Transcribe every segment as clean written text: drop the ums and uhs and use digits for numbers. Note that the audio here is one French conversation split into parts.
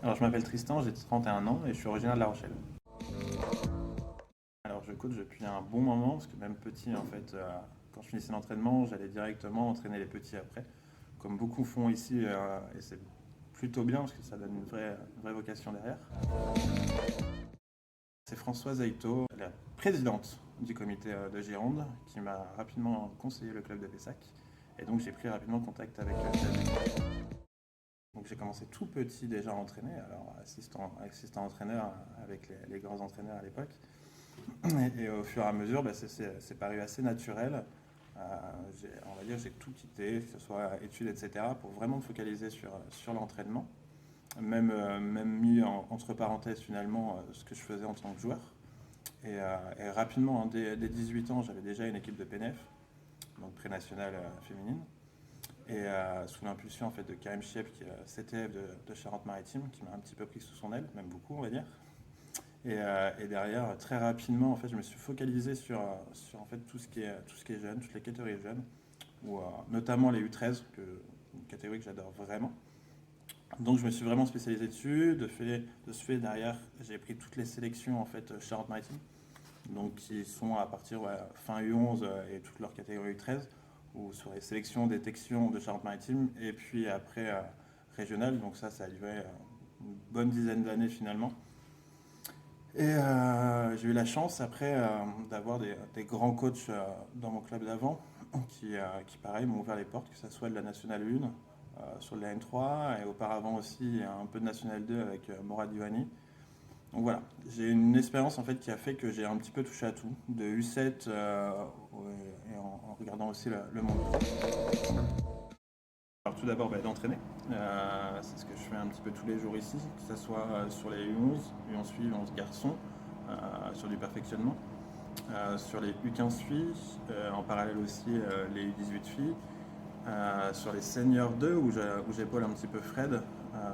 Alors, je m'appelle Tristan, j'ai 31 ans et je suis originaire de La Rochelle. Alors, je coach depuis un bon moment parce que même petit, en fait, quand je finissais l'entraînement, j'allais directement entraîner les petits après, comme beaucoup font ici, et c'est plutôt bien parce que ça donne une vraie vocation derrière. C'est Françoise Aito, la présidente du comité de Gironde, qui m'a rapidement conseillé le club de Pessac. Et donc, j'ai pris rapidement contact avec David. Donc j'ai commencé tout petit déjà à entraîner, alors assistant entraîneur avec les grands entraîneurs à l'époque. Et au fur et à mesure, bah, c'est paru assez naturel. On va dire j'ai tout quitté, que ce soit études, etc., pour vraiment me focaliser sur l'entraînement. Même mis entre parenthèses finalement ce que je faisais en tant que joueur. Et rapidement, hein, dès 18 ans, j'avais déjà une équipe de PNF, donc pré-nationale féminine. Et sous l'impulsion en fait, de Karim Chiep, qui est CTF de Charente-Maritime, qui m'a un petit peu pris sous son aile, même beaucoup on va dire. Et derrière, très rapidement, en fait, je me suis focalisé sur en fait, tout ce qui est jeune, toutes les catégories jeunes, notamment les U13, une catégorie que j'adore vraiment. Donc je me suis vraiment spécialisé dessus. De ce fait, derrière, j'ai pris toutes les sélections en fait, Charente-Maritime, donc qui sont à partir fin U11 et toutes leurs catégories U13, ou sur les sélections détection de Charente-Maritime, et puis après régional. Donc ça a duré une bonne dizaine d'années finalement. Et j'ai eu la chance après d'avoir des grands coachs dans mon club d'avant qui pareil, m'ont ouvert les portes, que ce soit de la Nationale 1, sur la N3, et auparavant aussi un peu de Nationale 2 avec Morad Divani. Donc voilà, j'ai une expérience en fait qui a fait que j'ai un petit peu touché à tout, de U7 et en regardant aussi le monde pro. Alors tout d'abord d'entraîner, c'est ce que je fais un petit peu tous les jours ici, que ce soit sur les U11, U11 filles, U11 garçons, sur du perfectionnement, sur les U15 filles, en parallèle aussi les U18 filles, sur les seniors 2 où j'épaule un petit peu Fred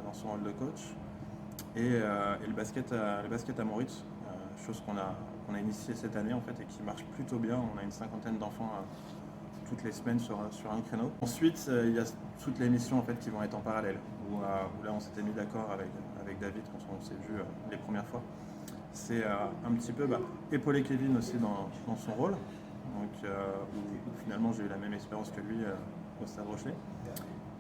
dans son rôle de coach, et le basket à Maurice, chose qu'on a initié cette année en fait et qui marche plutôt bien. On a une cinquantaine d'enfants toutes les semaines sur un créneau. Ensuite, il y a toutes les missions en fait, qui vont être en parallèle, où là on s'était mis d'accord avec David quand on s'est vu les premières fois. C'est un petit peu épauler Kevin aussi dans son rôle, donc, où finalement j'ai eu la même expérience que lui au Stade Rochelet.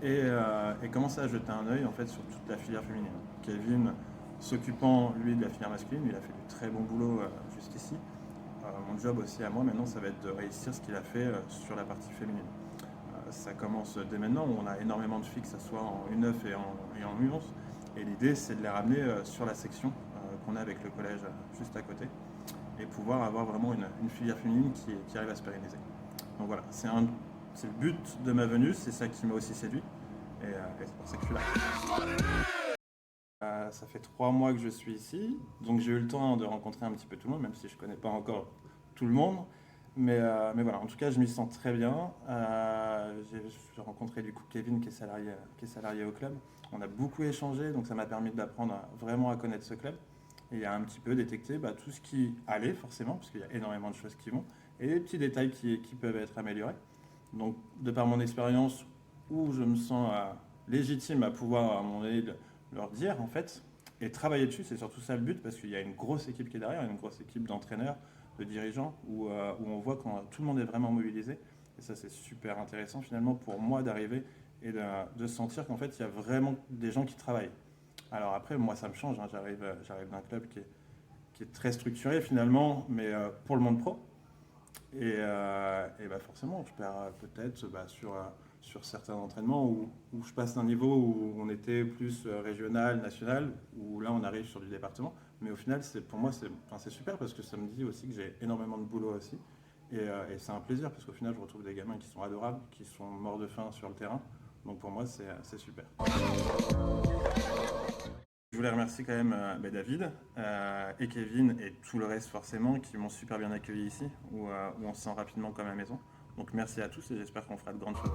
Et commencer à jeter un œil en fait, sur toute la filière féminine. Kevin s'occupant lui de la filière masculine, il a fait du très bon boulot jusqu'ici. Mon job aussi à moi maintenant, ça va être de réussir ce qu'il a fait sur la partie féminine. Ça commence dès maintenant, où on a énormément de filles, que ce soit en U9 et en U11. Et l'idée, c'est de les ramener sur la section qu'on a avec le collège juste à côté, et pouvoir avoir vraiment une filière féminine qui arrive à se pérenniser. Donc voilà, c'est le but de ma venue, c'est ça qui m'a aussi séduit, et c'est pour ça que je suis là. Ça fait 3 mois que je suis ici, donc j'ai eu le temps de rencontrer un petit peu tout le monde, même si je ne connais pas encore tout le monde. Mais voilà, en tout cas, je m'y sens très bien. J'ai rencontré du coup Kevin qui est salarié au club. On a beaucoup échangé, donc ça m'a permis d'apprendre vraiment à connaître ce club et à un petit peu détecter tout ce qui allait forcément, parce qu'il y a énormément de choses qui vont, et les petits détails qui peuvent être améliorés. Donc, de par mon expérience, où je me sens légitime à pouvoir, à un moment donné, leur dire en fait, et travailler dessus, c'est surtout ça le but, parce qu'il y a une grosse équipe qui est derrière, une grosse équipe d'entraîneurs, de dirigeants, où on voit quand tout le monde est vraiment mobilisé. Et ça, c'est super intéressant finalement pour moi d'arriver et de sentir qu'en fait, il y a vraiment des gens qui travaillent. Alors après, moi, ça me change, hein, j'arrive d'un club qui est très structuré finalement, mais pour le monde pro. Et forcément, je perds peut-être sur certains entraînements où je passe d'un niveau où on était plus régional, national, où là on arrive sur du département. Mais au final, pour moi, c'est super parce que ça me dit aussi que j'ai énormément de boulot aussi. Et c'est un plaisir parce qu'au final, je retrouve des gamins qui sont adorables, qui sont morts de faim sur le terrain. Donc pour moi, c'est super. Je voulais remercier quand même David et Kevin et tout le reste forcément qui m'ont super bien accueilli ici, où on se sent rapidement comme à la maison. Donc merci à tous et j'espère qu'on fera de grandes choses.